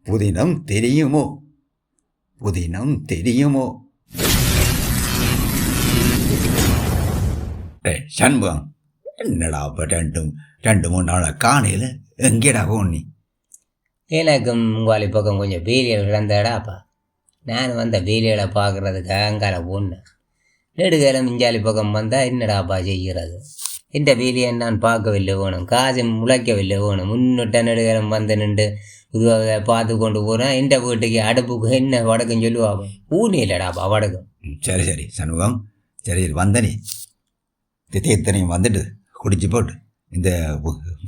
புதினம் தெரியுமோ? புதினம் தெரியுமோ? சண்முகம், என்னடா இப்போ ரெண்டு மூணு நாளை காணையில் எங்கேடா போனி? எனக்கும் உங்காலி பக்கம் கொஞ்சம் வேலியல் கிடந்தாடாப்பா. நான் வந்த வேலியலை பார்க்குறதுக்கு அங்கால போனேன். நெடுகாலம் இஞ்சாலி பக்கம் வந்தால் என்னடாப்பா செய்கிறது? இந்த வேலியை நான் பார்க்கவில்லை வேணும், காசு முளைக்கவில்லை வேணும். முன்னிட்ட நெடுகாலம் வந்து நின்று உருவாக பார்த்து கொண்டு போகிறேன். இந்த வீட்டுக்கு அடுப்புக்கு என்ன வடக்குன்னு சொல்லுவாங்க. ஊனி இல்லைடாப்பா வடக்கும். சரி சண்முகம், சரி வந்தனே தித்தையும் வந்துட்டு குடிச்சு போட்டு இந்த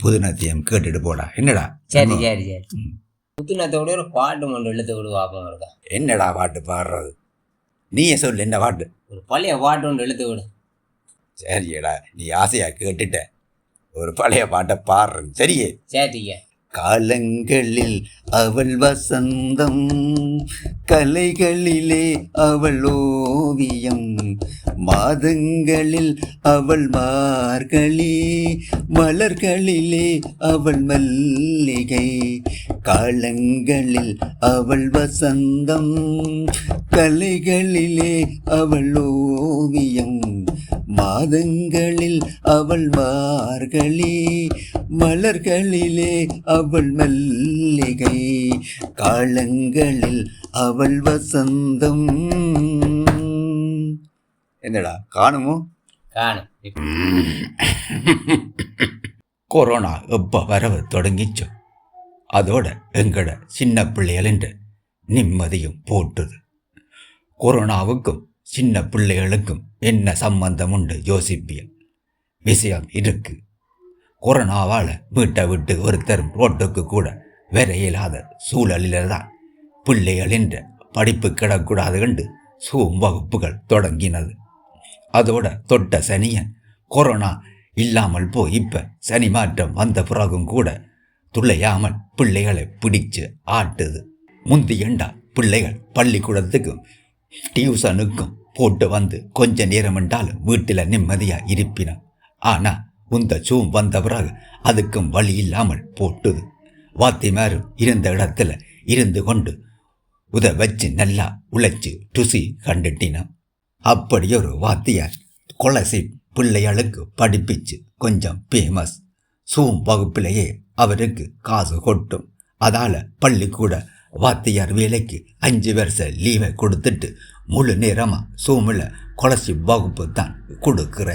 புதுநத்தையும் கேட்டுட்டு போடா. என்னடா? சரி சரி சரி. புத்துநத்தோட ஒரு பாட்டு ஒன்று இழுத்து விடுவாப்பா இருக்கா. என்னடா பாட்டு பாடுறது? நீயே சொல்லு, என்ன பாட்டு? ஒரு பழைய பாட்டு ஒன்று இழுத்து விடு. சரியடா, நீ ஆசையாக கேட்டுட்ட, ஒரு பழைய பாட்டை பாடுறேன். சரியே? சரிங்க. காலங்களில் அவள் வசந்தம், கலைகளிலே அவள் ஓவியம், மாதங்களில் அவள் மார்கழி, மலர்களிலே அவள் மல்லிகை. காலங்களில் அவள் வசந்தம், கலைகளிலே அவள் ஓவியம், மாதங்களில் அவள் மார்கழி, மலர்களிலே அவள் மல்லிகை. காலங்களில் அவள் வசந்தம். என்னடா காணுமோ? காணும். கொரோனா எப்போ வரவு தொடங்கிச்சோ அதோட எங்கட சின்ன பிள்ளைகள் என்று நிம்மதியும் போட்டுது. கொரோனாவுக்கும் சின்ன பிள்ளைகளுக்கும் என்ன சம்பந்தம் உண்டு யோசிப்பியல்? விஷயம் இருக்கு. கொரோனாவால் வீட்டை விட்டு ஒருத்தரும் ரோட்டுக்கு கூட வர இயலாத சூழலில் தான் பிள்ளைகள் என்ற படிப்பு கிடக்கூடாது கண்டு சூம் வகுப்புகள் தொடங்கினது. அதோட தொட்ட சனியன் கொரோனா இல்லாமல் போய் இப்போ சனி மாற்றம் வந்த பிறகும் கூட துளையாமல் பிள்ளைகளை பிடிச்சு ஆட்டுது. முந்தியண்டா பிள்ளைகள் பள்ளிக்கூடத்துக்கும் டியூசனுக்கும் போட்டு வந்து கொஞ்ச நேரம் என்றாலும் வீட்டில் நிம்மதியாக இருப்பினான். ஆனால் உந்த சூம் வந்த பிறகு அதுக்கும் வழி இல்லாமல் போட்டுது. வாத்திமாரும் இருந்த இடத்துல இருந்து கொண்டு வச்சு நல்லா உழைச்சி ருசி கண்டுட்டினான். அப்படி ஒரு வாத்தியார் கொலசி பிள்ளைகளுக்கு படிப்பிச்சு கொஞ்சம் ஃபேமஸ். சூம் வகுப்பிலேயே அவருக்கு காசு கொட்டும். அதால் பள்ளிக்கூட வாத்தியார் வேலைக்கு 5 வருஷம் லீவை கொடுத்துட்டு முழு நேரமாக சூமில் கொலசி வகுப்பு தான் கொடுக்குற.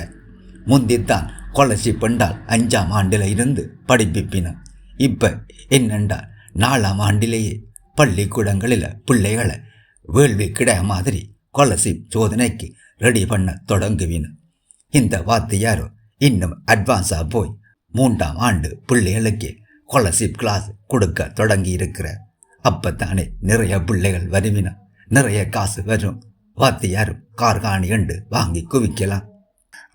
முந்தித்தான் கொலசி பெண்டால் 5ஆம் ஆண்டில் இருந்து படிப்பிப்பினான். இப்போ என்னென்றால் 4ஆம் ஆண்டிலேயே பள்ளிக்கூடங்களில் பிள்ளைகளை வேள்வி கிட மாதிரி கொலசி சோதனைக்கு ரெடி பண்ண தொடங்குவின. இந்த வாத்தியாரோ இன்னும் அட்வான்ஸாக போய் 3ஆம் ஆண்டு பிள்ளைகளுக்கு கொலசிப் கிளாஸ் கொடுக்க தொடங்கி இருக்கிற. அப்பத்தானே நிறைய பிள்ளைகள் வருவின, நிறைய காசு வரும். வாத்தியாரும் கார்காணி கண்டு வாங்கி குவிக்கலாம்.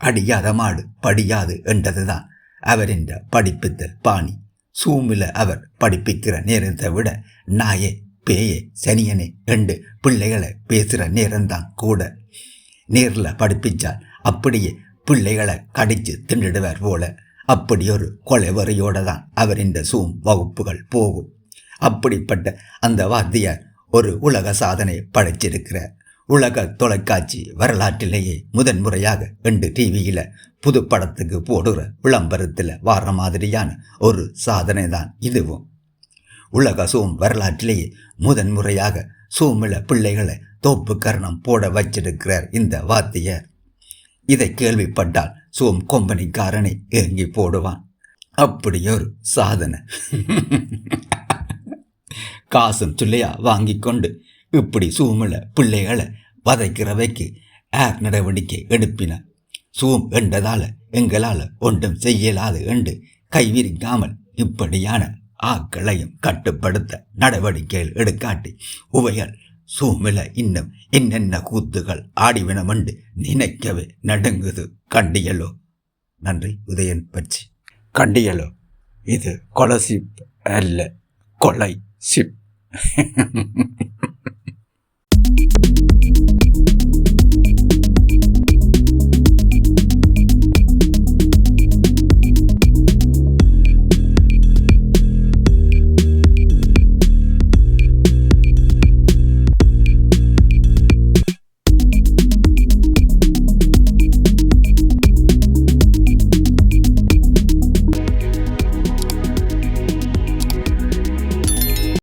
அடியாத மாடு படியாது என்றதுதான் அவரின் படிப்பித்தல் பாணி. சூமில் அவர் படிப்பிக்கிற நேரத்தை விட நாயே பேயே சனியனே என்று பிள்ளைகளை பேசுகிற நேரம்தான் கூட. நேரில் படிப்பிச்சால் அப்படியே பிள்ளைகளை கடிச்சு தின்னுடுவார் போல. அப்படி ஒரு கொலைவரையோடு தான் அவரின் சூம் வகுப்புகள் போகும். அப்படிப்பட்ட அந்த வாத்தியார் ஒரு உலக சாதனை படைச்சிருக்கிறார். உலக தொலைக்காட்சி வரலாற்றிலேயே முதன்முறையாக 2 டிவியில் புது படத்துக்கு போடுற விளம்பரத்தில் வார மாதிரியான ஒரு சாதனை தான் இதுவும். உலக சூம் வரலாற்றிலேயே முதன்முறையாக சூமில் பிள்ளைகளை தோப்பு கரணம் போட வச்சிருக்கிறார் இந்த வாத்தியார். இதை கேள்விப்பட்டால் சூம் கொம்பனிக்காரனை ஏங்கி போடுவான். அப்படியொரு சாதனை. காசும் சொல்லையா வாங்கி கொண்டு இப்படி சூமில் பிள்ளைகளை வதைக்கிறவைக்கு ஏர் நடவடிக்கை எடுப்பின. சூம் என்றதால் எங்களால் ஒன்றும் செய்யலாது என்று கைவிரிக்காமல் இப்படியான ஆக்களையும் கட்டுப்படுத்த நடவடிக்கைகள் எடுக்காட்டி உவைகள் சூமில் இன்னும் என்னென்ன கூத்துகள் ஆடிவினம் என்று நினைக்கவே நடுங்குது. கண்டியலோ. நன்றி. உதயன் பச்சி. கண்டியலோ, இது கொலை சிப் அல்ல, கொலை சிப்.